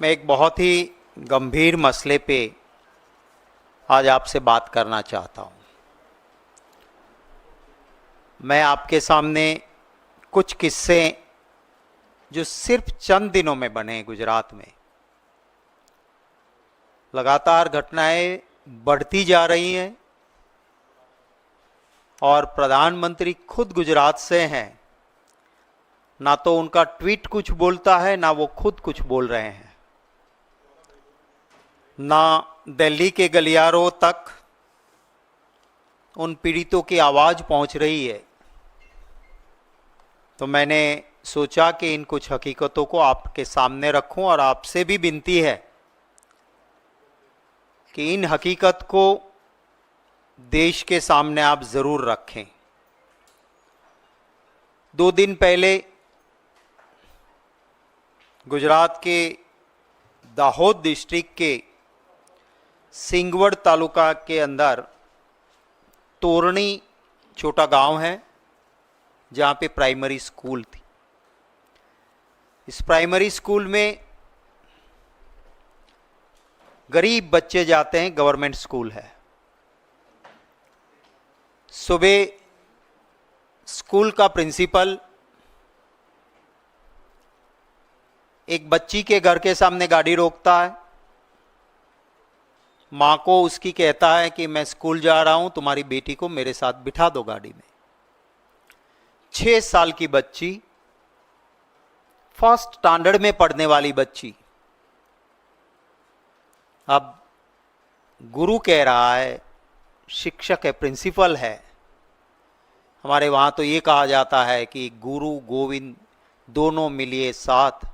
मैं एक बहुत ही गंभीर मसले पे आज आपसे बात करना चाहता हूँ। मैं आपके सामने कुछ किस्से जो सिर्फ चंद दिनों में बने गुजरात में, लगातार घटनाएं बढ़ती जा रही हैं और प्रधानमंत्री खुद गुजरात से हैं। ना तो उनका ट्वीट कुछ बोलता है, ना वो खुद कुछ बोल रहे हैं। ना दिल्ली के गलियारों तक उन पीड़ितों की आवाज़ पहुंच रही है। तो मैंने सोचा कि इन कुछ हकीकतों को आपके सामने रखूं और आपसे भी विनती है कि इन हकीकत को देश के सामने आप ज़रूर रखें। 2 दिन पहले गुजरात के दाहोद डिस्ट्रिक्ट के सिंगवड तालुका के अंदर तोरणी छोटा गांव है, जहां पे प्राइमरी स्कूल थी। इस प्राइमरी स्कूल में गरीब बच्चे जाते हैं, गवर्नमेंट स्कूल है। सुबह स्कूल का प्रिंसिपल एक बच्ची के घर के सामने गाड़ी रोकता है, माँ को उसकी कहता है कि मैं स्कूल जा रहा हूं, तुम्हारी बेटी को मेरे साथ बिठा दो गाड़ी में। 6 साल की बच्ची, फर्स्ट स्टैंडर्ड में पढ़ने वाली बच्ची। अब गुरु कह रहा है, शिक्षक है, प्रिंसिपल है। हमारे वहां तो ये कहा जाता है कि गुरु गोविंद दोनों मिलिए साथ,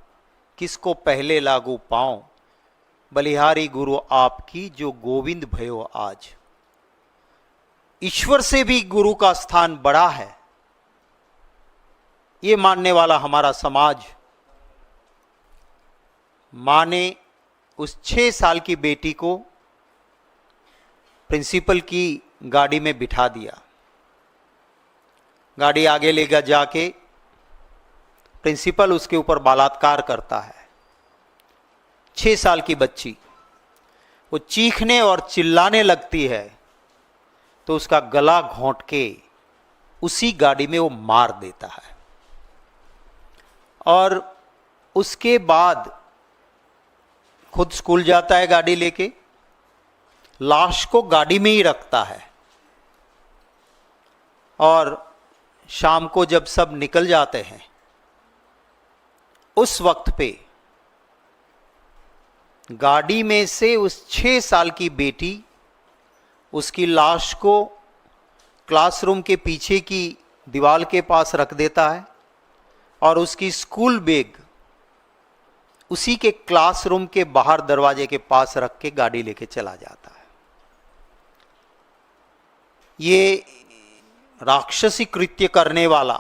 किसको पहले लागू पाऊं, बलिहारी गुरु आपकी जो गोविंद भयो आज। ईश्वर से भी गुरु का स्थान बड़ा है, ये मानने वाला हमारा समाज। मां ने उस 6 साल की बेटी को प्रिंसिपल की गाड़ी में बिठा दिया। गाड़ी आगे लेकर जाके प्रिंसिपल उसके ऊपर बलात्कार करता है। 6 साल की बच्ची वो चीखने और चिल्लाने लगती है तो उसका गला घोंट के उसी गाड़ी में वो मार देता है। और उसके बाद खुद स्कूल जाता है गाड़ी लेके, लाश को गाड़ी में ही रखता है। और शाम को जब सब निकल जाते हैं, उस वक्त पे गाड़ी में से उस 6 साल की बेटी उसकी लाश को क्लासरूम के पीछे की दीवार के पास रख देता है और उसकी स्कूल बैग उसी के क्लासरूम के बाहर दरवाजे के पास रख के गाड़ी लेके चला जाता है। ये राक्षसी कृत्य करने वाला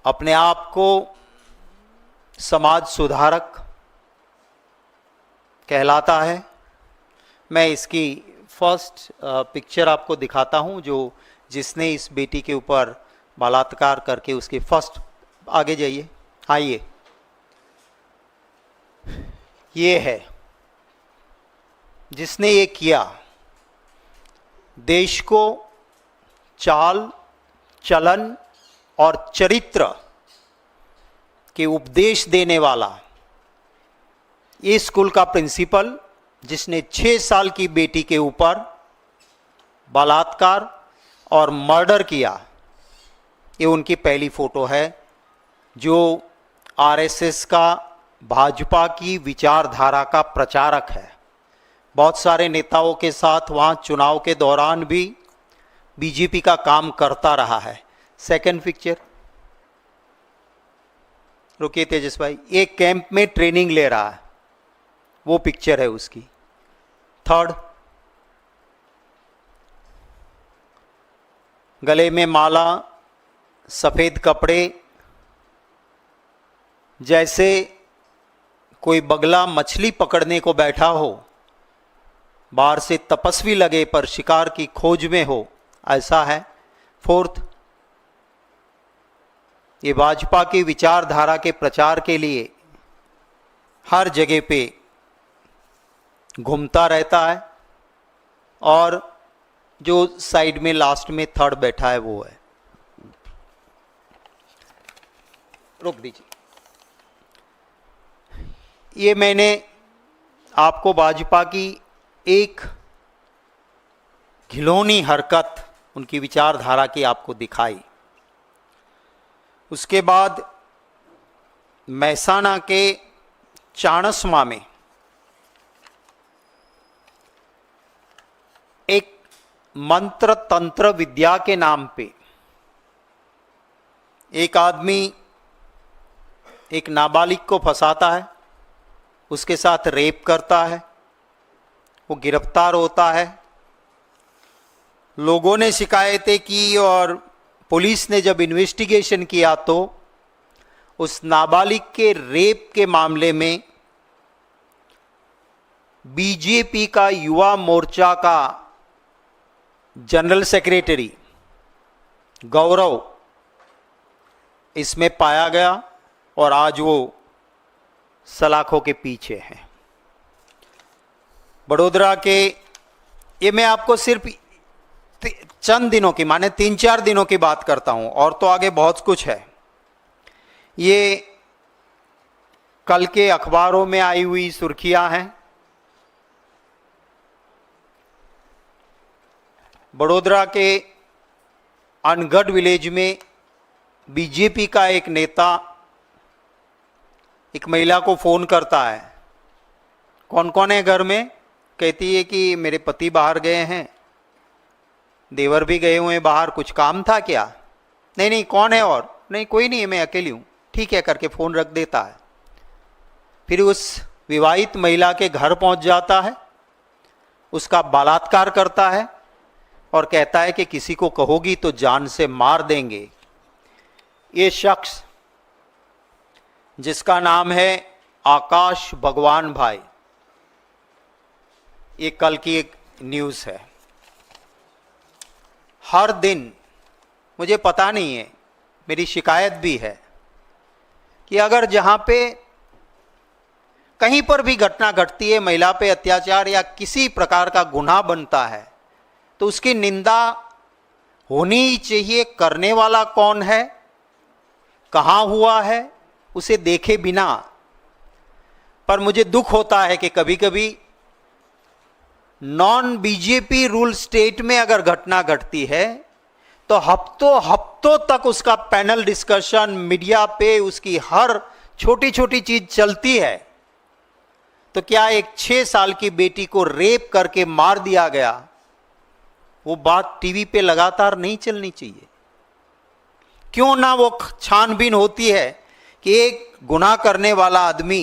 अपने आप को समाज सुधारक कहलाता है। मैं इसकी फर्स्ट पिक्चर आपको दिखाता हूं, जो जिसने इस बेटी के ऊपर बलात्कार करके उसके फर्स्ट, आगे जाइए, आइए, ये है जिसने ये किया। देश को चाल चलन और चरित्र के उपदेश देने वाला ये स्कूल का प्रिंसिपल, जिसने 6 साल की बेटी के ऊपर बलात्कार और मर्डर किया। ये उनकी पहली फोटो है, जो आरएसएस का, भाजपा की विचारधारा का प्रचारक है। बहुत सारे नेताओं के साथ वहाँ चुनाव के दौरान भी बीजेपी का काम करता रहा है। सेकंड पिक्चर, रुकिए तेजस भाई, एक कैंप में ट्रेनिंग ले रहा है, वो पिक्चर है उसकी। थर्ड, गले में माला, सफेद कपड़े, जैसे कोई बगला मछली पकड़ने को बैठा हो, बाहर से तपस्वी लगे पर शिकार की खोज में हो, ऐसा है। फोर्थ, ये भाजपा की विचारधारा के प्रचार के लिए हर जगह पे घूमता रहता है, और जो साइड में लास्ट में थर्ड बैठा है वो है, रोक दीजिए। ये मैंने आपको भाजपा की एक घिनौनी हरकत उनकी विचारधारा की आपको दिखाई। उसके बाद महसाना के चाणस्मा में एक मंत्र तंत्र विद्या के नाम पे एक आदमी एक नाबालिग को फंसाता है, उसके साथ रेप करता है, वो गिरफ्तार होता है। लोगों ने शिकायतें की और पुलिस ने जब इन्वेस्टिगेशन किया तो उस नाबालिग के रेप के मामले में बीजेपी का युवा मोर्चा का जनरल सेक्रेटरी गौरव इसमें पाया गया और आज वो सलाखों के पीछे हैं। बड़ोदरा के, ये मैं आपको सिर्फ चंद दिनों की, माने 3-4 दिनों की बात करता हूं, और तो आगे बहुत कुछ है। ये कल के अखबारों में आई हुई सुर्खियां हैं। बड़ोदरा के अनगढ़ विलेज में बीजेपी का एक नेता एक महिला को फोन करता है, कौन कौन है घर में? कहती है कि मेरे पति बाहर गए हैं, देवर भी गए हुए हैं बाहर, कुछ काम था क्या? नहीं नहीं, कौन है? और नहीं, कोई नहीं है, मैं अकेली हूं। ठीक है करके फोन रख देता है। फिर उस विवाहित महिला के घर पहुंच जाता है, उसका बलात्कार करता है और कहता है कि किसी को कहोगी तो जान से मार देंगे। ये शख्स जिसका नाम है आकाश भगवान भाई, ये कल की एक न्यूज़ है। हर दिन, मुझे पता नहीं है, मेरी शिकायत भी है कि अगर जहां पे कहीं पर भी घटना घटती है, महिला पे अत्याचार या किसी प्रकार का गुनाह बनता है, तो उसकी निंदा होनी ही चाहिए। करने वाला कौन है, कहां हुआ है, उसे देखे बिना। पर मुझे दुख होता है कि कभी कभी नॉन बीजेपी रूल स्टेट में अगर घटना घटती है तो हफ्तों हफ्तों तक उसका पैनल डिस्कशन, मीडिया पे उसकी हर छोटी छोटी चीज चलती है। तो क्या एक 6 साल की बेटी को रेप करके मार दिया गया, वो बात टीवी पे लगातार नहीं चलनी चाहिए? क्यों ना वो छानबीन होती है कि एक गुनाह करने वाला आदमी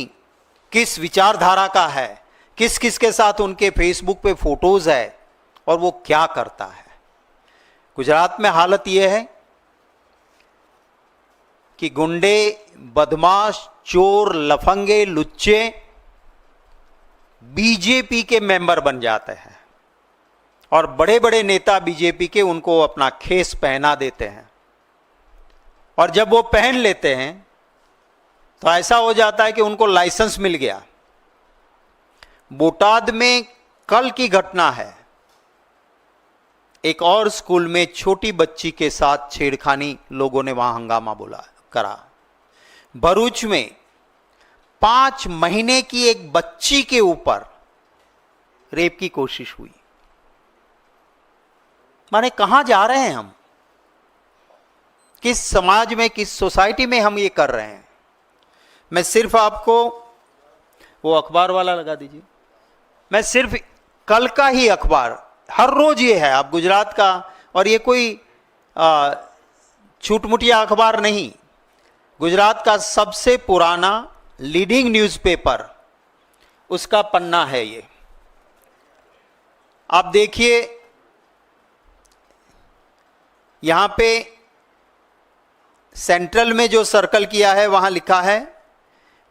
किस विचारधारा का है, किस किस के साथ उनके फेसबुक पे फोटोज है और वो क्या करता है। गुजरात में हालत यह है कि गुंडे, बदमाश, चोर, लफंगे, लुच्चे बीजेपी के मेंबर बन जाते हैं और बड़े बड़े नेता बीजेपी के उनको अपना खेस पहना देते हैं, और जब वो पहन लेते हैं तो ऐसा हो जाता है कि उनको लाइसेंस मिल गया। बोटाद में कल की घटना है, एक और स्कूल में छोटी बच्ची के साथ छेड़खानी, लोगों ने वहां हंगामा करा। भरूच में 5 महीने की एक बच्ची के ऊपर रेप की कोशिश हुई। माने कहां जा रहे हैं हम, किस समाज में, किस सोसाइटी में हम ये कर रहे हैं? मैं सिर्फ आपको वो अखबार वाला लगा दीजिए, मैं सिर्फ कल का ही अखबार, हर रोज ये है, आप गुजरात का, और ये कोई छूटमुटिया अखबार नहीं, गुजरात का सबसे पुराना लीडिंग न्यूज़पेपर, उसका पन्ना है ये। आप देखिए यहां पे सेंट्रल में जो सर्कल किया है वहां लिखा है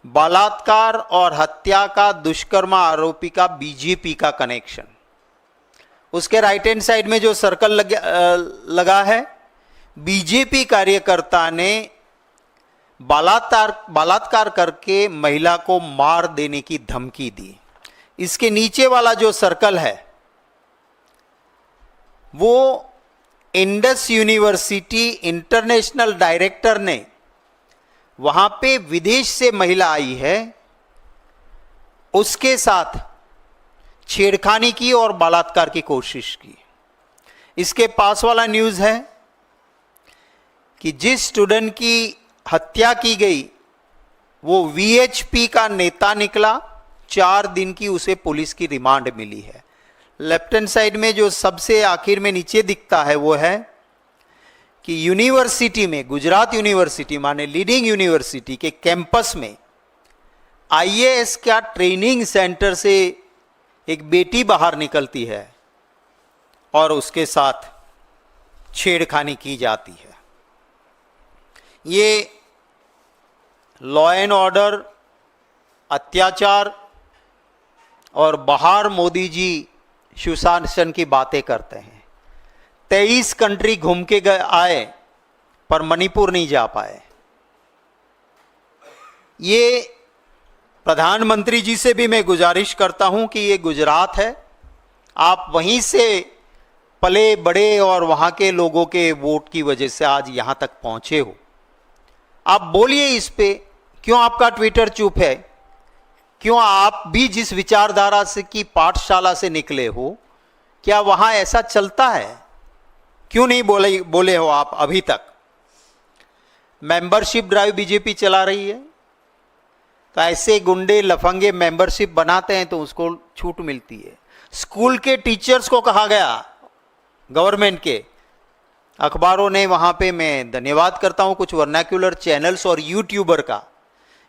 बलात्कार और हत्या का दुष्कर्म आरोपी का बीजेपी का कनेक्शन। उसके राइट हैंड साइड में जो सर्कल लगा है, बीजेपी कार्यकर्ता ने बलात्कार करके महिला को मार देने की धमकी दी। इसके नीचे वाला जो सर्कल है वो इंडस यूनिवर्सिटी इंटरनेशनल डायरेक्टर ने, वहां पे विदेश से महिला आई है, उसके साथ छेड़खानी की और बलात्कार की कोशिश की। इसके पास वाला न्यूज़ है कि जिस स्टूडेंट की हत्या की गई वो वीएचपी का नेता निकला, 4 दिन की उसे पुलिस की रिमांड मिली है। लेफ्ट हैंड साइड में जो सबसे आखिर में नीचे दिखता है वो है कि यूनिवर्सिटी में, गुजरात यूनिवर्सिटी माने लीडिंग यूनिवर्सिटी के कैंपस में आईएएस का ट्रेनिंग सेंटर से एक बेटी बाहर निकलती है और उसके साथ छेड़खानी की जाती है। ये लॉ एंड ऑर्डर, अत्याचार और बाहर मोदी जी सुशासन की बातें करते हैं। 23 कंट्री घूम के आए पर मणिपुर नहीं जा पाए। ये प्रधानमंत्री जी से भी मैं गुजारिश करता हूं कि ये गुजरात है, आप वहीं से पले बड़े और वहां के लोगों के वोट की वजह से आज यहां तक पहुंचे हो। आप बोलिए इस पे, क्यों आपका ट्विटर चुप है? क्यों आप भी जिस विचारधारा से की पाठशाला से निकले हो, क्या वहां ऐसा चलता है? क्यों नहीं बोले हो आप अभी तक? मेंबरशिप ड्राइव बीजेपी चला रही है, तो ऐसे गुंडे लफंगे मेंबरशिप बनाते हैं तो उसको छूट मिलती है। स्कूल के टीचर्स को कहा गया, गवर्नमेंट के अखबारों ने, वहां पे मैं धन्यवाद करता हूं कुछ वर्नाक्युलर चैनल्स और यूट्यूबर का,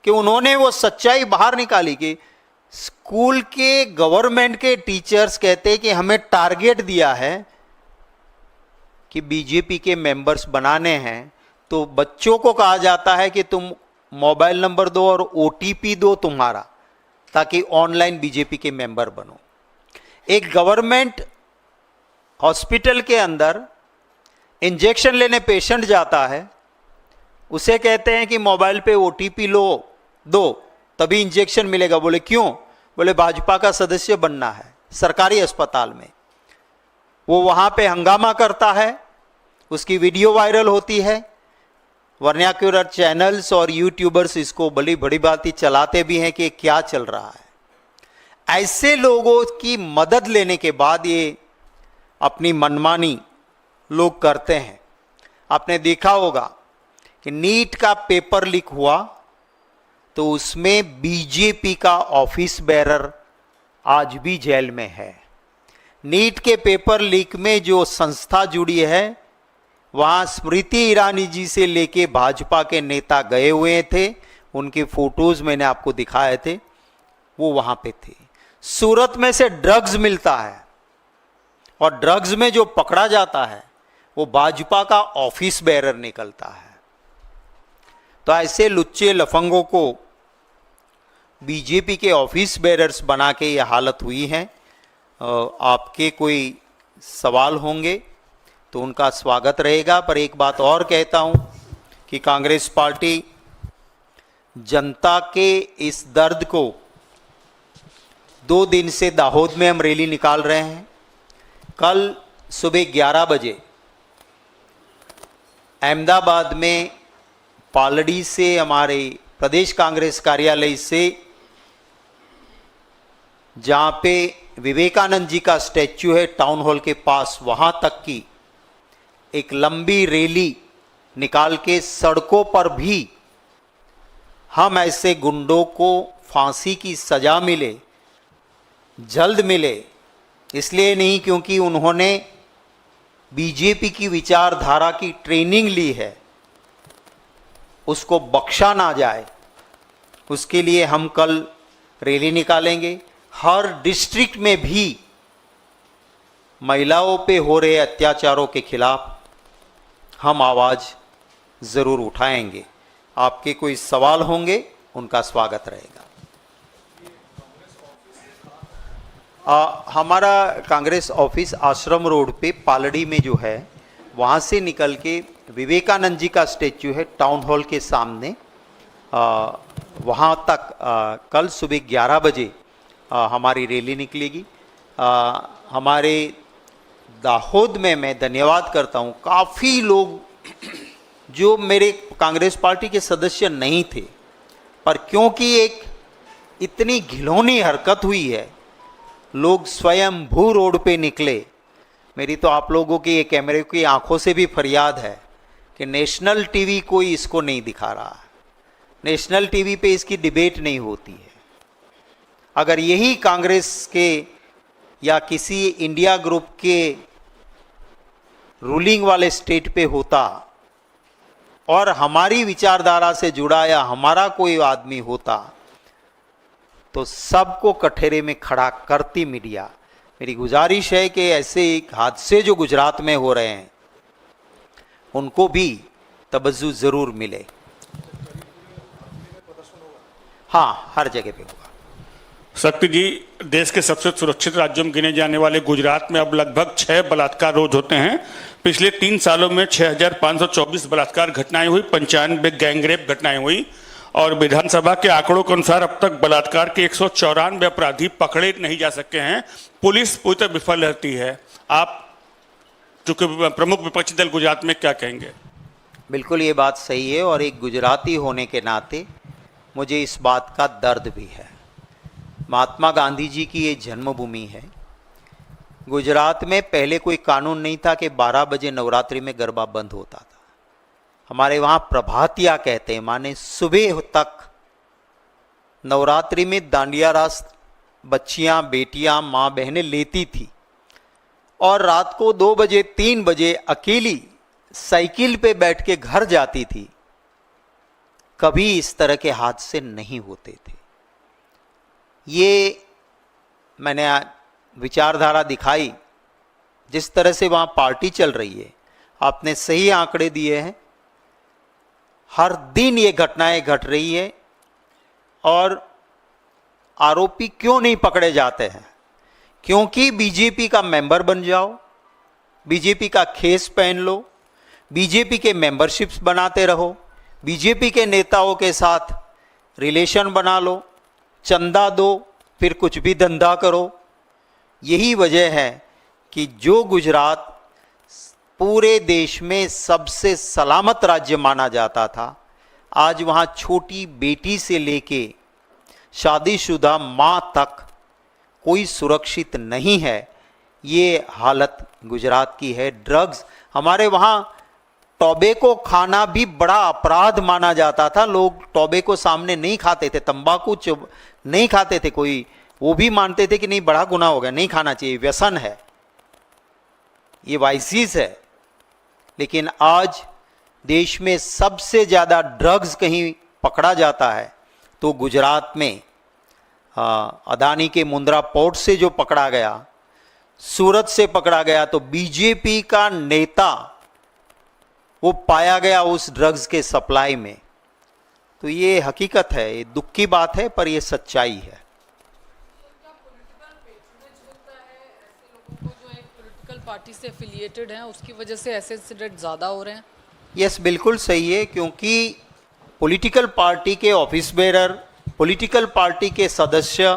कि उन्होंने वो सच्चाई बाहर निकाली कि स्कूल के गवर्नमेंट के टीचर्स कहते हैं कि हमें टारगेट दिया है कि बीजेपी के मेंबर्स बनाने हैं, तो बच्चों को कहा जाता है कि तुम मोबाइल नंबर दो और ओटीपी दो तुम्हारा, ताकि ऑनलाइन बीजेपी के मेंबर बनो। एक गवर्नमेंट हॉस्पिटल के अंदर इंजेक्शन लेने पेशेंट जाता है, उसे कहते हैं कि मोबाइल पे ओटीपी दो तभी इंजेक्शन मिलेगा। बोले क्यों? बोले भाजपा का सदस्य बनना है। सरकारी अस्पताल में वो वहां पे हंगामा करता है, उसकी वीडियो वायरल होती है, वर्नाक्युलर चैनल्स और यूट्यूबर्स इसको बड़ी बड़ी बातें चलाते भी हैं कि क्या चल रहा है। ऐसे लोगों की मदद लेने के बाद ये अपनी मनमानी लोग करते हैं। आपने देखा होगा कि नीट का पेपर लीक हुआ तो उसमें बीजेपी का ऑफिस बेरर आज भी जेल में है। नीट के पेपर लीक में जो संस्था जुड़ी है, वहां स्मृति ईरानी जी से लेके भाजपा के नेता गए हुए थे, उनके फोटोज मैंने आपको दिखाए थे, वो वहां पे थे। सूरत में से ड्रग्स मिलता है और ड्रग्स में जो पकड़ा जाता है वो भाजपा का ऑफिस बेरर निकलता है। तो ऐसे लुच्चे लफंगों को बीजेपी के ऑफिस बेरर्स बना के ये हालत हुई है। आपके कोई सवाल होंगे तो उनका स्वागत रहेगा, पर एक बात और कहता हूं कि कांग्रेस पार्टी जनता के इस दर्द को 2 दिन से दाहोद में हम रैली निकाल रहे हैं। कल सुबह 11 बजे अहमदाबाद में पालड़ी से हमारे प्रदेश कांग्रेस कार्यालय से, जहाँ पे विवेकानंद जी का स्टैच्यू है टाउन हॉल के पास, वहाँ तक की एक लंबी रैली निकाल के सड़कों पर भी हम ऐसे गुंडों को फांसी की सजा मिले, जल्द मिले, इसलिए नहीं क्योंकि उन्होंने बीजेपी की विचारधारा की ट्रेनिंग ली है, उसको बख्शा ना जाए, उसके लिए हम कल रैली निकालेंगे। हर डिस्ट्रिक्ट में भी महिलाओं पे हो रहे अत्याचारों के खिलाफ हम आवाज़ ज़रूर उठाएंगे। आपके कोई सवाल होंगे उनका स्वागत रहेगा। हमारा कांग्रेस ऑफिस आश्रम रोड पे पालड़ी में जो है, वहाँ से निकल के विवेकानंद जी का स्टैच्यू है टाउन हॉल के सामने, वहाँ तक कल सुबह 11 बजे हमारी रैली निकलेगी। हमारे दाहोद में मैं धन्यवाद करता हूँ, काफ़ी लोग जो मेरे कांग्रेस पार्टी के सदस्य नहीं थे, पर क्योंकि एक इतनी घिनौनी हरकत हुई है, लोग स्वयं भू रोड पे निकले। मेरी तो आप लोगों की ये कैमरे की आंखों से भी फरियाद है कि नेशनल टीवी कोई इसको नहीं दिखा रहा, नेशनल टीवी पे इसकी डिबेट नहीं होती है। अगर यही कांग्रेस के या किसी इंडिया ग्रुप के रूलिंग वाले स्टेट पे होता और हमारी विचारधारा से जुड़ा या हमारा कोई आदमी होता तो सबको कठेरे में खड़ा करती मीडिया। मेरी गुजारिश है कि ऐसे हादसे जो गुजरात में हो रहे हैं उनको भी तवज्जो जरूर मिले। हाँ, हर जगह पे होगा। शक्ति जी, देश के सबसे सुरक्षित राज्यों में गिने जाने वाले गुजरात में अब लगभग 6 बलात्कार रोज होते हैं। पिछले 3 सालों में 6,524 बलात्कार घटनाएं हुई, 95 गैंगरेप घटनाएं हुई और विधानसभा के आंकड़ों के अनुसार अब तक बलात्कार के 194 अपराधी पकड़े नहीं जा सके हैं। पुलिस पूरी तरह विफल रहती है। आप चूंकि प्रमुख विपक्षी दल गुजरात में, क्या कहेंगे? बिल्कुल ये बात सही है और एक गुजराती होने के नाते मुझे इस बात का दर्द भी है। महात्मा गांधी जी की ये जन्मभूमि है। गुजरात में पहले कोई कानून नहीं था कि 12 बजे नवरात्रि में गरबा बंद होता था। हमारे वहाँ प्रभातिया कहते हैं, माने सुबह तक नवरात्रि में दांडिया रास बच्चियाँ, बेटियाँ, माँ बहनें लेती थी और रात को 2 बजे 3 बजे अकेली साइकिल पे बैठ के घर जाती थी। कभी इस तरह के हादसे नहीं होते थे। ये मैंने विचारधारा दिखाई, जिस तरह से वहाँ पार्टी चल रही है, आपने सही आंकड़े दिए हैं। हर दिन ये घटनाएं घट रही है और आरोपी क्यों नहीं पकड़े जाते हैं? क्योंकि बीजेपी का मेंबर बन जाओ, बीजेपी का खेस पहन लो, बीजेपी के मेंबरशिप्स बनाते रहो, बीजेपी के नेताओं के साथ रिलेशन बना लो, चंदा दो, फिर कुछ भी धंधा करो। यही वजह है कि जो गुजरात पूरे देश में सबसे सलामत राज्य माना जाता था, आज वहाँ छोटी बेटी से लेके शादीशुदा माँ तक कोई सुरक्षित नहीं है। ये हालत गुजरात की है। ड्रग्स, हमारे वहाँ टोबैको खाना भी बड़ा अपराध माना जाता था। लोग टोबैको सामने नहीं खाते थे, तंबाकू नहीं खाते थे, कोई वो भी मानते थे कि नहीं बड़ा गुनाह हो गया, नहीं खाना चाहिए, व्यसन है, ये वाइसिस है। लेकिन आज देश में सबसे ज़्यादा ड्रग्स कहीं पकड़ा जाता है तो गुजरात में अदानी के मुंद्रा पोर्ट से जो पकड़ा गया, सूरत से पकड़ा गया, तो बीजेपी का नेता वो पाया गया उस ड्रग्स के सप्लाई में। तो ये हकीकत है, ये दुख की बात है, पर ये सच्चाई है। पार्टी से एफिलिएटेड हैं, उसकी वजह से ऐसे इंसिडेंट ज़्यादा हो रहे हैं। यस, बिल्कुल सही है, क्योंकि पॉलिटिकल पार्टी के ऑफिस बेरर, पॉलिटिकल पार्टी के सदस्य,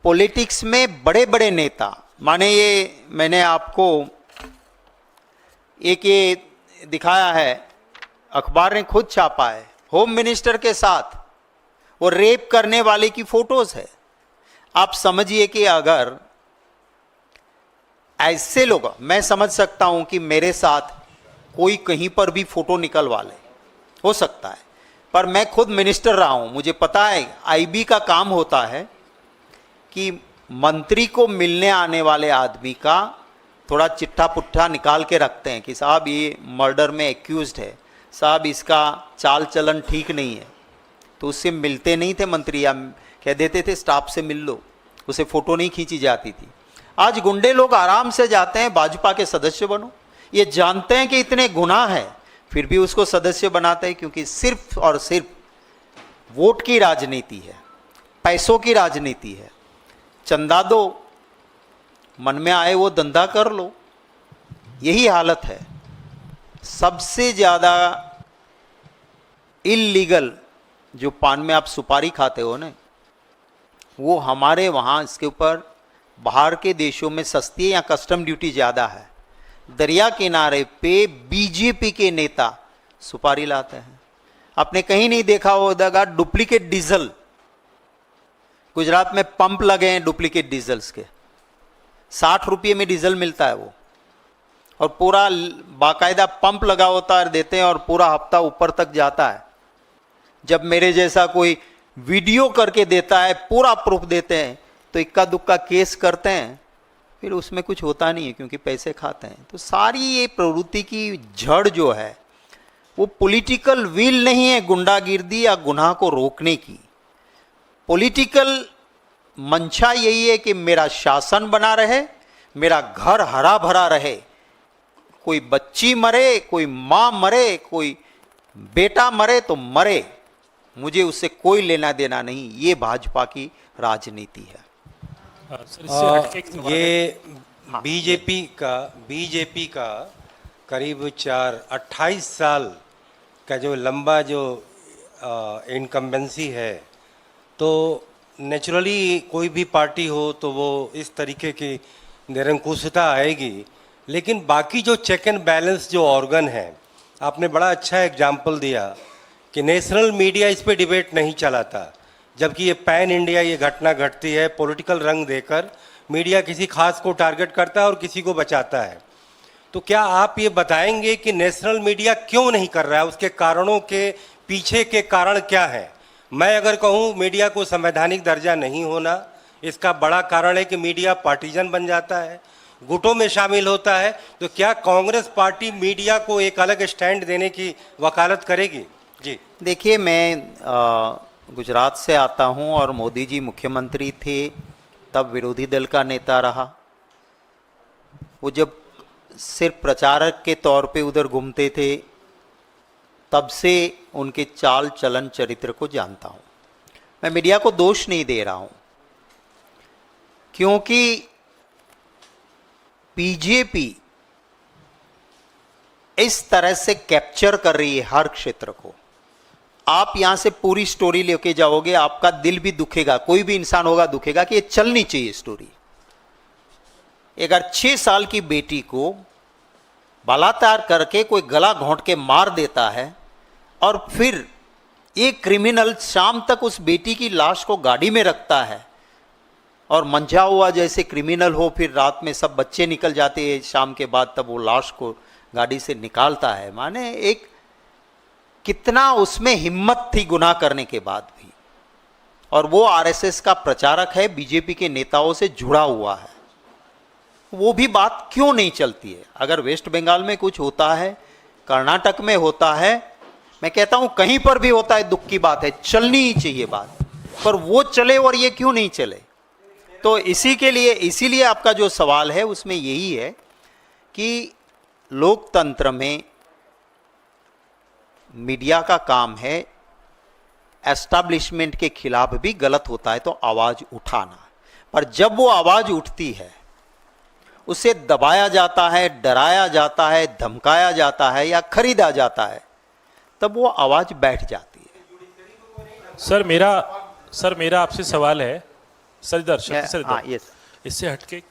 पॉलिटिक्स में बड़े बड़े नेता, माने ये मैंने आपको एक ये दिखाया है, अखबार ने खुद छापा है, होम मिनिस्टर के साथ वो रेप करने वाले की फोटोज है। आप समझिए कि अगर ऐसे लोग, मैं समझ सकता हूं कि मेरे साथ कोई कहीं पर भी फोटो निकलवा ले, हो सकता है, पर मैं खुद मिनिस्टर रहा हूं, मुझे पता है आईबी का काम होता है कि मंत्री को मिलने आने वाले आदमी का थोड़ा चिट्ठा पुट्ठा निकाल के रखते हैं कि साहब ये मर्डर में एक्यूज्ड है, साहब इसका चाल चलन ठीक नहीं है, तो उससे मिलते नहीं थे मंत्री, या कह देते थे स्टाफ से मिल लो, उसे फ़ोटो नहीं खींची जाती थी। आज गुंडे लोग आराम से जाते हैं, भाजपा के सदस्य बनो, ये जानते हैं कि इतने गुनाह है, फिर भी उसको सदस्य बनाते हैं, क्योंकि सिर्फ और सिर्फ वोट की राजनीति है, पैसों की राजनीति है। चंदा दो, मन में आए वो धंधा कर लो, यही हालत है। सबसे ज़्यादा इल्लीगल जो पान में आप सुपारी खाते हो ना, वो हमारे वहाँ इसके ऊपर बाहर के देशों में सस्ती है या कस्टम ड्यूटी ज़्यादा है। दरिया किनारे पे बीजेपी के नेता सुपारी लाते हैं। आपने कहीं नहीं देखा होगा डुप्लीकेट डीजल। गुजरात में पंप लगे हैं डुप्लीकेट डीजल्स के, 60 रुपये में डीजल मिलता है वो, और पूरा बाकायदा पंप लगा होता है, देते हैं और पूरा हफ्ता ऊपर तक जाता है। जब मेरे जैसा कोई वीडियो करके देता है, पूरा प्रूफ देते हैं, तो इक्का दुक्का केस करते हैं, फिर उसमें कुछ होता नहीं है क्योंकि पैसे खाते हैं। तो सारी ये प्रवृत्ति की जड़ जो है वो पॉलिटिकल विल नहीं है गुंडागिर्दी या गुनाह को रोकने की। पॉलिटिकल मंशा यही है कि मेरा शासन बना रहे, मेरा घर हरा भरा रहे, कोई बच्ची मरे, कोई माँ मरे, कोई बेटा मरे तो मरे, मुझे उससे कोई लेना देना नहीं। ये भाजपा की राजनीति है। सर, इससे हटके एक सवाल है। ये बीजेपी का करीब 28 साल का जो लंबा जो इनकम्बेंसी है, तो नेचुरली कोई भी पार्टी हो तो वो इस तरीके की निरंकुशता आएगी। लेकिन बाकी जो चेक एंड बैलेंस जो ऑर्गन है, आपने बड़ा अच्छा एग्जाम्पल दिया कि नेशनल मीडिया इस पे डिबेट नहीं चलाता, जबकि ये पैन इंडिया ये घटना घटती है, पॉलिटिकल रंग देकर मीडिया किसी खास को टारगेट करता है और किसी को बचाता है। तो क्या आप ये बताएंगे कि नेशनल मीडिया क्यों नहीं कर रहा है, उसके कारणों के पीछे के कारण क्या है? मैं अगर कहूँ मीडिया को संवैधानिक दर्जा नहीं होना, इसका बड़ा कारण है कि मीडिया पार्टीजन बन जाता है, गुटों में शामिल होता है। तो क्या कांग्रेस पार्टी मीडिया को एक अलग स्टैंड देने की वकालत करेगी? जी देखिए, मैं गुजरात से आता हूं और मोदी जी मुख्यमंत्री थे, तब विरोधी दल का नेता रहा। वो जब सिर्फ प्रचारक के तौर पे उधर घूमते थे, तब से उनके चाल चलन चरित्र को जानता हूं। मैं मीडिया को दोष नहीं दे रहा हूं, क्योंकि बीजेपी इस तरह से कैप्चर कर रही है हर क्षेत्र को। आप यहां से पूरी स्टोरी लेके जाओगे, आपका दिल भी दुखेगा, कोई भी इंसान होगा दुखेगा कि ये चलनी चाहिए स्टोरी। अगर 6 साल की बेटी को बलात्कार करके कोई गला घोंट के मार देता है और फिर एक क्रिमिनल शाम तक उस बेटी की लाश को गाड़ी में रखता है और मंझा हुआ जैसे क्रिमिनल हो, फिर रात में सब बच्चे निकल जाते हैं शाम के बाद, तब वो लाश को गाड़ी से निकालता है, माने एक कितना उसमें हिम्मत थी गुनाह करने के बाद भी। और वो आरएसएस का प्रचारक है, बीजेपी के नेताओं से जुड़ा हुआ है, वो भी बात क्यों नहीं चलती है? अगर वेस्ट बंगाल में कुछ होता है, कर्नाटक में होता है, मैं कहता हूं कहीं पर भी होता है, दुख की बात है, चलनी ही चाहिए बात, पर वो चले और ये क्यों नहीं चले? तो इसीलिए आपका जो सवाल है उसमें यही है कि लोकतंत्र में मीडिया का काम है एस्टैब्लिशमेंट के खिलाफ भी गलत होता है तो आवाज उठाना, पर जब वो आवाज उठती है उसे दबाया जाता है, डराया जाता है, धमकाया जाता है या खरीदा जाता है, तब वो आवाज बैठ जाती है। सर मेरा आपसे सवाल है, सर इधर हाँ, यस। इससे हटके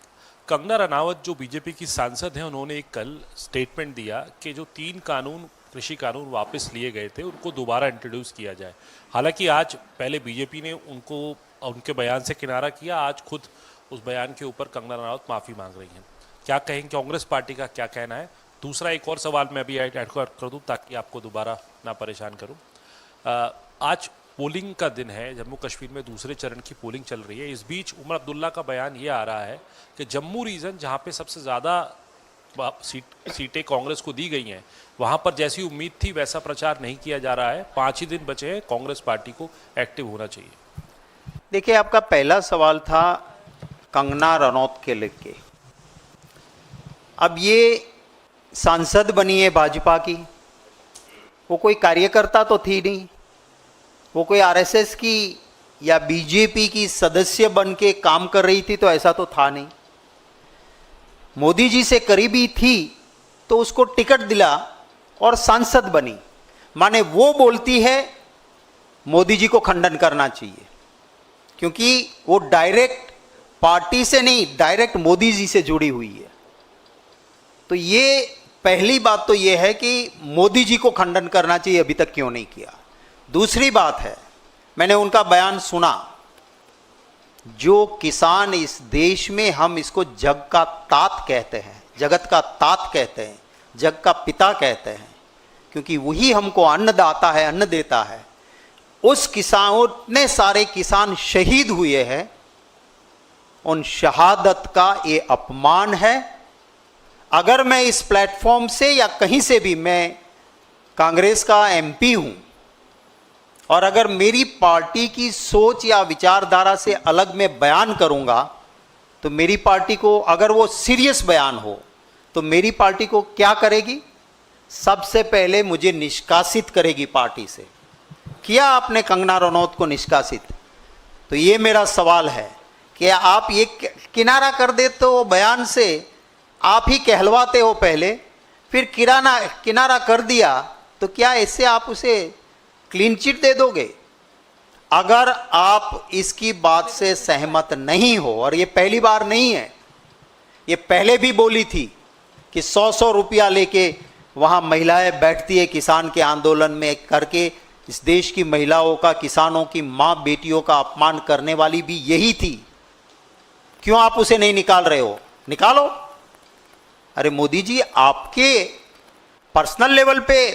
कंगना रनावत जो बीजेपी की सांसद हैं, उन्होंने एक कल स्टेटमेंट दिया कि जो 3 कानून कृषि कानून वापस लिए गए थे उनको दोबारा इंट्रोड्यूस किया जाए। हालांकि आज पहले बीजेपी ने उनके बयान से किनारा किया, आज खुद उस बयान के ऊपर कंगना रनावत माफ़ी मांग रही हैं। क्या कहेंगे, कांग्रेस पार्टी का क्या कहना है? दूसरा एक और सवाल मैं अभी ऐड कर दूं ताकि आपको दोबारा ना परेशान करूं। आज पोलिंग का दिन है, जम्मू कश्मीर में दूसरे चरण की पोलिंग चल रही है। इस बीच उमर अब्दुल्ला का बयान ये आ रहा है कि जम्मू रीजन जहां पे सबसे ज़्यादा सीटें कांग्रेस को दी गई हैं, वहां पर जैसी उम्मीद थी वैसा प्रचार नहीं किया जा रहा है। 5 ही दिन बचे हैं, कांग्रेस पार्टी को एक्टिव होना चाहिए। देखिए, आपका पहला सवाल था कंगना रनौत के लेके। अब ये सांसद बनी है भाजपा की, वो कोई कार्यकर्ता तो थी नहीं, वो कोई आरएसएस की या बीजेपी की सदस्य बन के काम कर रही थी तो ऐसा तो था नहीं। मोदी जी से करीबी थी तो उसको टिकट दिला और सांसद बनी। माने वो बोलती है मोदी जी को खंडन करना चाहिए, क्योंकि वो डायरेक्ट पार्टी से नहीं, डायरेक्ट मोदी जी से जुड़ी हुई है। तो ये पहली बात तो ये है कि मोदी जी को खंडन करना चाहिए, अभी तक क्यों नहीं किया। दूसरी बात है, मैंने उनका बयान सुना, जो किसान इस देश में, हम इसको जग का तात कहते हैं, जगत का तात कहते हैं, जग का पिता कहते हैं, क्योंकि वही हमको अन्नदाता है, अन्न देता है। उस किसान, उतने सारे किसान शहीद हुए हैं, उन शहादत का ये अपमान है। अगर मैं इस प्लेटफॉर्म से या कहीं से भी, मैं कांग्रेस का एमपी हूं, और अगर मेरी पार्टी की सोच या विचारधारा से अलग मैं बयान करूंगा, तो मेरी पार्टी को, अगर वो सीरियस बयान हो, तो मेरी पार्टी को क्या करेगी? सबसे पहले मुझे निष्कासित करेगी पार्टी से। किया आपने कंगना रनौत को निष्कासित? तो ये मेरा सवाल है कि आप ये किनारा कर देते हो बयान से, आप ही कहलवाते हो पहले, फिर किनारा कर दिया, तो क्या इससे आप उसे क्लीन चिट दे दोगे? अगर आप इसकी बात से सहमत नहीं हो, और ये पहली बार नहीं है, ये पहले भी बोली थी कि 100-100 रुपया लेके वहाँ महिलाएं बैठती है किसान के आंदोलन में करके, इस देश की महिलाओं का, किसानों की माँ बेटियों का अपमान करने वाली भी यही थी। क्यों आप उसे नहीं निकाल रहे हो? निकालो। अरे मोदी जी, आपके पर्सनल लेवल पे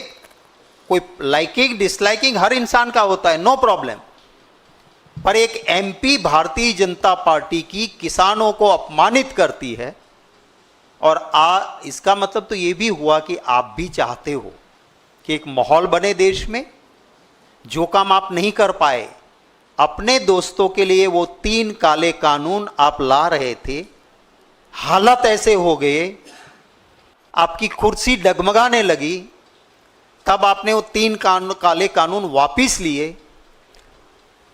कोई लाइकिंग डिसलाइकिंग हर इंसान का होता है, नो प्रॉब्लम, पर एक एमपी भारतीय जनता पार्टी की किसानों को अपमानित करती है, और इसका मतलब तो ये भी हुआ कि आप भी चाहते हो कि एक माहौल बने देश में। जो काम आप नहीं कर पाए, अपने दोस्तों के लिए वो 3 काले कानून आप ला रहे थे, हालत ऐसे हो गए, आपकी कुर्सी डगमगाने लगी, तब आपने वो 3 काले कानून वापिस लिए।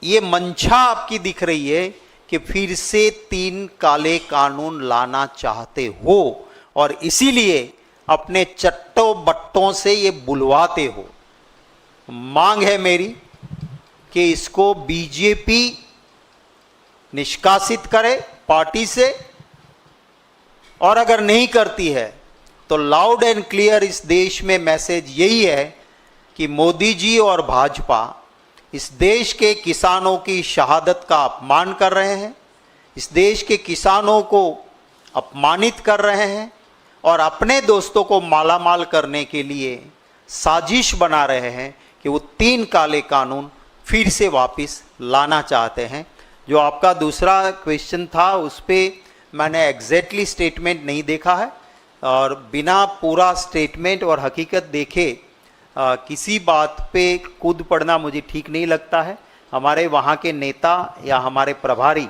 ये मंशा आपकी दिख रही है कि फिर से 3 काले कानून लाना चाहते हो, और इसीलिए अपने चट्टों बट्टों से ये बुलवाते हो। मांग है मेरी कि इसको बीजेपी निष्कासित करे पार्टी से, और अगर नहीं करती है तो लाउड एंड क्लियर इस देश में मैसेज यही है कि मोदी जी और भाजपा इस देश के किसानों की शहादत का अपमान कर रहे हैं, इस देश के किसानों को अपमानित कर रहे हैं, और अपने दोस्तों को मालामाल करने के लिए साजिश बना रहे हैं कि वो 3 काले कानून फिर से वापस लाना चाहते हैं। जो आपका दूसरा क्वेश्चन था, उस पर मैंने एग्जैक्टली स्टेटमेंट नहीं देखा है, और बिना पूरा स्टेटमेंट और हकीकत देखे किसी बात पे कूद पड़ना मुझे ठीक नहीं लगता है। हमारे वहाँ के नेता या हमारे प्रभारी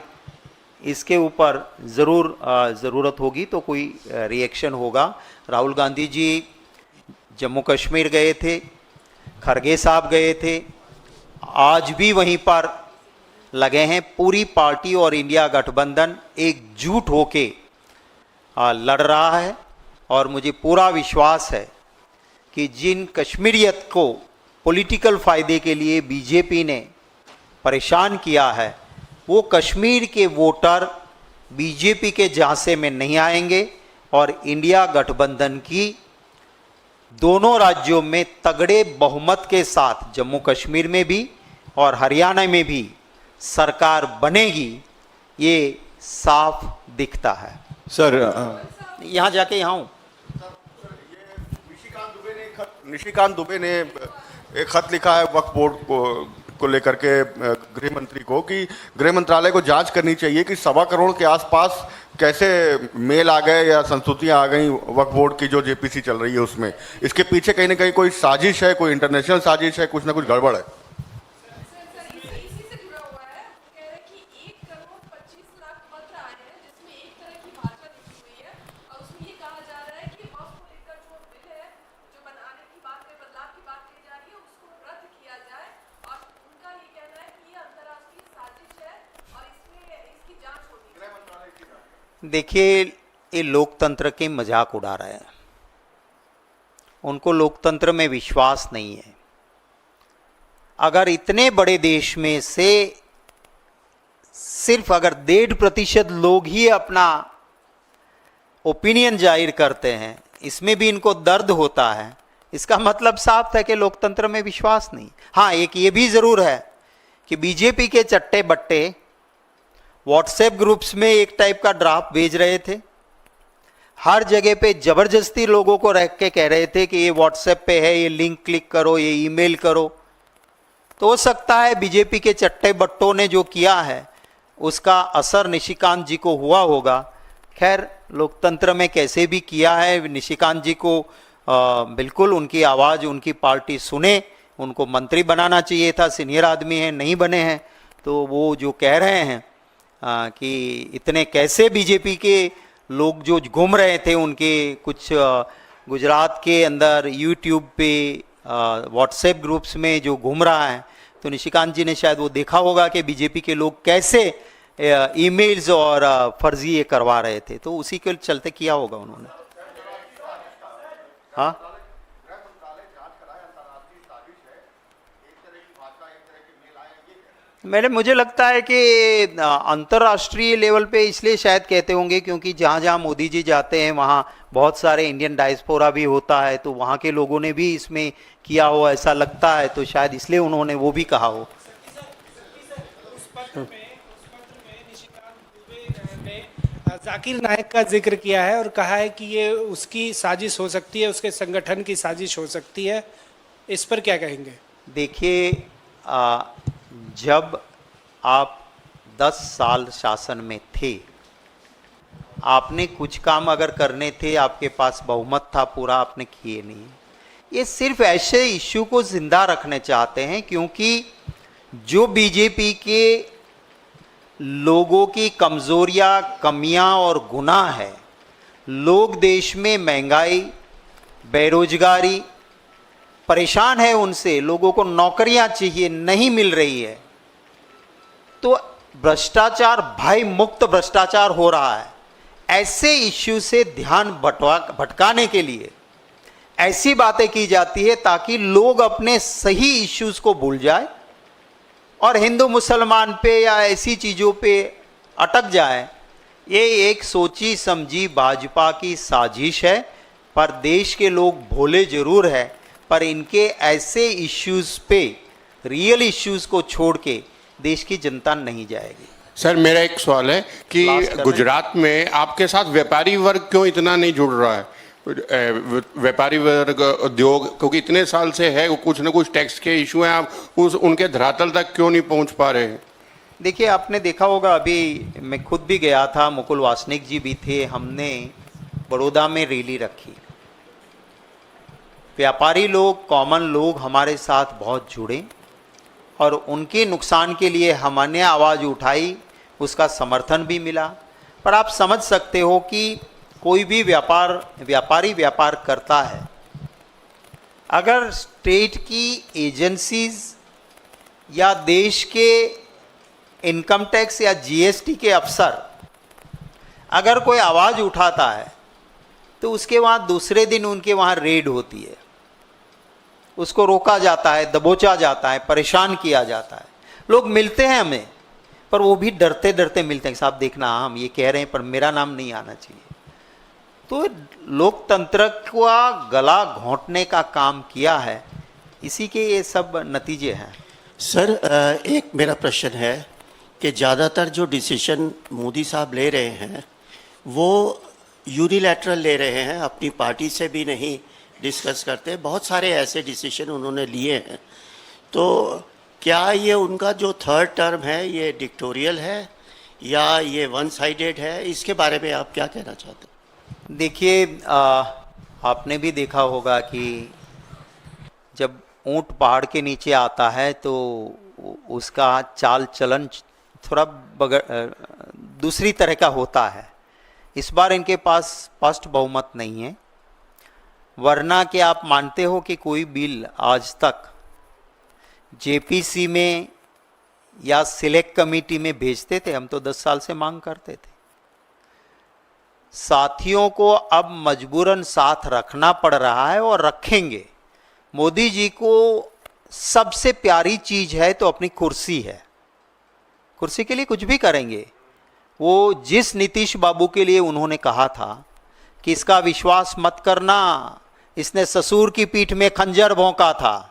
इसके ऊपर ज़रूर ज़रूरत होगी तो कोई रिएक्शन होगा। राहुल गांधी जी जम्मू कश्मीर गए थे, खरगे साहब गए थे, आज भी वहीं पर लगे हैं। पूरी पार्टी और इंडिया गठबंधन एकजुट होके लड़ रहा है, और मुझे पूरा विश्वास है कि जिन कश्मीरियत को पॉलिटिकल फ़ायदे के लिए बीजेपी ने परेशान किया है, वो कश्मीर के वोटर बीजेपी के झांसे में नहीं आएंगे, और इंडिया गठबंधन की दोनों राज्यों में तगड़े बहुमत के साथ जम्मू कश्मीर में भी और हरियाणा में भी सरकार बनेगी, ये साफ दिखता है। सर यहाँ जाके यहाँ हूँ। निशिकांत दुबे ने एक खत लिखा है वक्फ बोर्ड को लेकर के गृह मंत्री को कि गृह मंत्रालय को जांच करनी चाहिए कि 1.25 करोड़ के आसपास कैसे मेल आ गए या संस्तुतियां आ गई वक्फ बोर्ड की जो जेपीसी चल रही है उसमें। इसके पीछे कहीं ना कहीं कोई साजिश है, कोई इंटरनेशनल साजिश है, कुछ ना कुछ गड़बड़ है। देखिए, ये लोकतंत्र के मजाक उड़ा रहे हैं, उनको लोकतंत्र में विश्वास नहीं है। अगर इतने बड़े देश में से सिर्फ अगर 1.5% लोग ही अपना ओपिनियन जाहिर करते हैं, इसमें भी इनको दर्द होता है, इसका मतलब साफ है कि लोकतंत्र में विश्वास नहीं। हाँ, एक ये भी जरूर है कि बीजेपी के चट्टे बट्टे व्हाट्सएप ग्रुप्स में एक टाइप का ड्राफ्ट भेज रहे थे, हर जगह पे जबरदस्ती लोगों को रख के कह रहे थे कि ये व्हाट्सएप पे है, ये लिंक क्लिक करो, ये ईमेल करो। तो हो सकता है बीजेपी के चट्टे बट्टों ने जो किया है उसका असर निशिकांत जी को हुआ होगा। खैर, लोकतंत्र में कैसे भी किया है, निशिकांत जी को बिल्कुल उनकी आवाज़ उनकी पार्टी सुने, उनको मंत्री बनाना चाहिए था, सीनियर आदमी हैं, नहीं बने हैं। तो वो जो कह रहे हैं कि इतने कैसे बीजेपी के लोग जो घूम रहे थे, उनके कुछ गुजरात के अंदर यूट्यूब पे व्हाट्सएप ग्रुप्स में जो घूम रहा है, तो निशिकांत जी ने शायद वो देखा होगा कि बीजेपी के लोग कैसे ईमेल्स और फर्जी ये करवा रहे थे, तो उसी के चलते किया होगा उन्होंने। हाँ, मुझे लगता है कि अंतर्राष्ट्रीय लेवल पे इसलिए शायद कहते होंगे क्योंकि जहाँ जहाँ मोदी जी जाते हैं वहाँ बहुत सारे इंडियन डायस्पोरा भी होता है, तो वहाँ के लोगों ने भी इसमें किया हो ऐसा लगता है, तो शायद इसलिए उन्होंने वो भी कहा हो। जाकिर नायक का जिक्र किया है और कहा है कि ये उसकी साजिश हो सकती है, उसके संगठन की साजिश हो सकती है, इस पर क्या कहेंगे? देखिए, जब आप 10 साल शासन में थे, आपने कुछ काम अगर करने थे, आपके पास बहुमत था पूरा, आपने किए नहीं। ये सिर्फ ऐसे इश्यू को जिंदा रखने चाहते हैं क्योंकि जो बीजेपी के लोगों की कमजोरियां, कमियां और गुनाह है, लोग देश में महंगाई, बेरोजगारी, परेशान है उनसे, लोगों को नौकरियां चाहिए, नहीं मिल रही है, तो भ्रष्टाचार, भय मुक्त भ्रष्टाचार हो रहा है। ऐसे इश्यू से ध्यान भटकाने के लिए ऐसी बातें की जाती है ताकि लोग अपने सही इश्यूज को भूल जाए और हिंदू मुसलमान पे या ऐसी चीज़ों पे अटक जाए। ये एक सोची समझी भाजपा की साजिश है, पर देश के लोग भोले जरूर है, पर इनके ऐसे इश्यूज पे, रियल इश्यूज को छोड़ के देश की जनता नहीं जाएगी। सर, मेरा एक सवाल है कि गुजरात में आपके साथ व्यापारी वर्ग क्यों इतना नहीं जुड़ रहा है? व्यापारी वर्ग, उद्योग, क्योंकि इतने साल से है, कुछ ना कुछ टैक्स के इशू हैं, आप उनके धरातल तक क्यों नहीं पहुंच पा रहे हैं? देखिए, आपने देखा होगा, अभी मैं खुद भी गया था, मुकुल वासनिक जी भी थे, हमने बड़ौदा में रैली रखी। व्यापारी लोग, कॉमन लोग हमारे साथ बहुत जुड़े और उनके नुकसान के लिए हमने आवाज़ उठाई, उसका समर्थन भी मिला। पर आप समझ सकते हो कि कोई भी व्यापारी व्यापार करता है, अगर स्टेट की एजेंसीज या देश के इनकम टैक्स या जीएसटी के अफसर अगर कोई आवाज़ उठाता है तो उसके बाद दूसरे दिन उनके वहाँ रेड होती है, उसको रोका जाता है, दबोचा जाता है, परेशान किया जाता है। लोग मिलते हैं हमें, पर वो भी डरते डरते मिलते हैं, साहब देखना हम ये कह रहे हैं पर मेरा नाम नहीं आना चाहिए। तो लोकतंत्र का गला घोंटने का काम किया है, इसी के ये सब नतीजे हैं। सर, एक मेरा प्रश्न है कि ज़्यादातर जो डिसीजन मोदी साहब ले रहे हैं वो यूनिलैटरल ले रहे हैं, अपनी पार्टी से भी नहीं डिस्कस करते। बहुत सारे ऐसे डिसीजन उन्होंने लिए हैं, तो क्या ये उनका जो थर्ड टर्म है ये डिक्टोरियल है या ये वन साइडेड है? इसके बारे में आप क्या कहना चाहते हैं? देखिए, आपने भी देखा होगा कि जब ऊंट पहाड़ के नीचे आता है तो उसका चाल चलन थोड़ा दूसरी तरह का होता है। इस बार इनके पास स्पष्ट बहुमत नहीं है, वरना कि आप मानते हो कि कोई बिल आज तक जेपीसी में या सिलेक्ट कमेटी में भेजते थे? हम तो 10 साल से मांग करते थे। साथियों को अब मजबूरन साथ रखना पड़ रहा है और रखेंगे। मोदी जी को सबसे प्यारी चीज है तो अपनी कुर्सी है, कुर्सी के लिए कुछ भी करेंगे। वो जिस नीतीश बाबू के लिए उन्होंने कहा था कि इसका विश्वास मत करना, इसने ससुर की पीठ में खंजर भोंका था,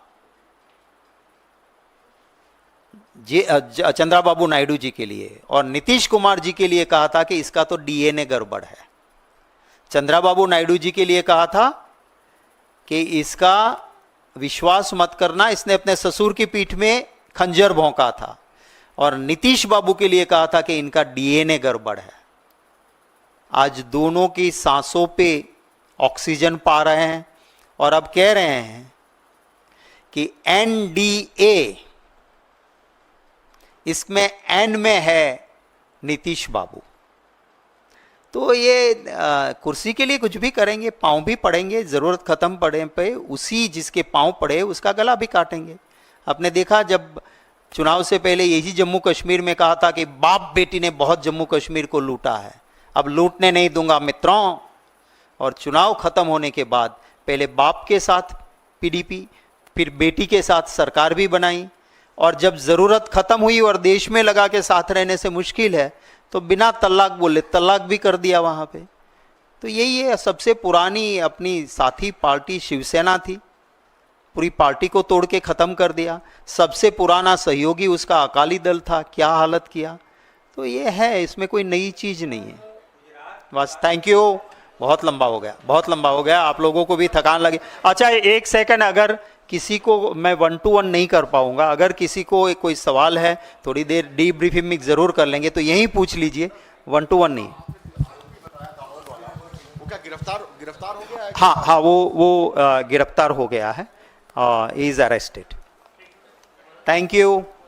चंद्रबाबू नायडू जी के लिए, और नीतीश कुमार जी के लिए कहा था कि इसका तो डीएनए गड़बड़ है। चंद्रबाबू नायडू जी के लिए कहा था कि इसका विश्वास मत करना, इसने अपने ससुर की पीठ में खंजर भोंका था, और नीतीश बाबू के लिए कहा था कि इनका डीएनए गड़बड़ है। आज दोनों की सांसों पे ऑक्सीजन पा रहे हैं और अब कह रहे हैं कि एनडीए, इसमें एन में है नीतीश बाबू। तो ये कुर्सी के लिए कुछ भी करेंगे, पांव भी पड़ेंगे, जरूरत खत्म पड़े पे उसी जिसके पांव पड़े उसका गला भी काटेंगे। आपने देखा जब चुनाव से पहले यही जम्मू कश्मीर में कहा था कि बाप बेटी ने बहुत जम्मू कश्मीर को लूटा है, अब लूटने नहीं दूंगा मित्रों। और चुनाव खत्म होने के बाद पहले बाप के साथ पीडीपी, फिर बेटी के साथ सरकार भी बनाई, और जब जरूरत खत्म हुई और देश में लगा के साथ रहने से मुश्किल है तो बिना तलाक बोले तलाक भी कर दिया वहां पे। तो यही है, सबसे पुरानी अपनी साथी पार्टी शिवसेना थी, पूरी पार्टी को तोड़ के खत्म कर दिया। सबसे पुराना सहयोगी उसका अकाली दल था, क्या हालत किया। तो ये है, इसमें कोई नई चीज नहीं है। बस, थैंक यू। बहुत लंबा हो गया, बहुत लंबा हो गया, आप लोगों को भी थकान लगी। अच्छा, एक सेकंड, अगर किसी को मैं 1 to 1 नहीं कर पाऊंगा, अगर किसी को कोई सवाल है थोड़ी देर डीप ब्रीफिंग में जरूर कर लेंगे, तो यहीं पूछ लीजिए, 1 to 1 नहीं। वो क्या गिरफ्तार हो गया है? हाँ हाँ, वो गिरफ्तार हो गया है, इज अरेस्टेड। Thank you.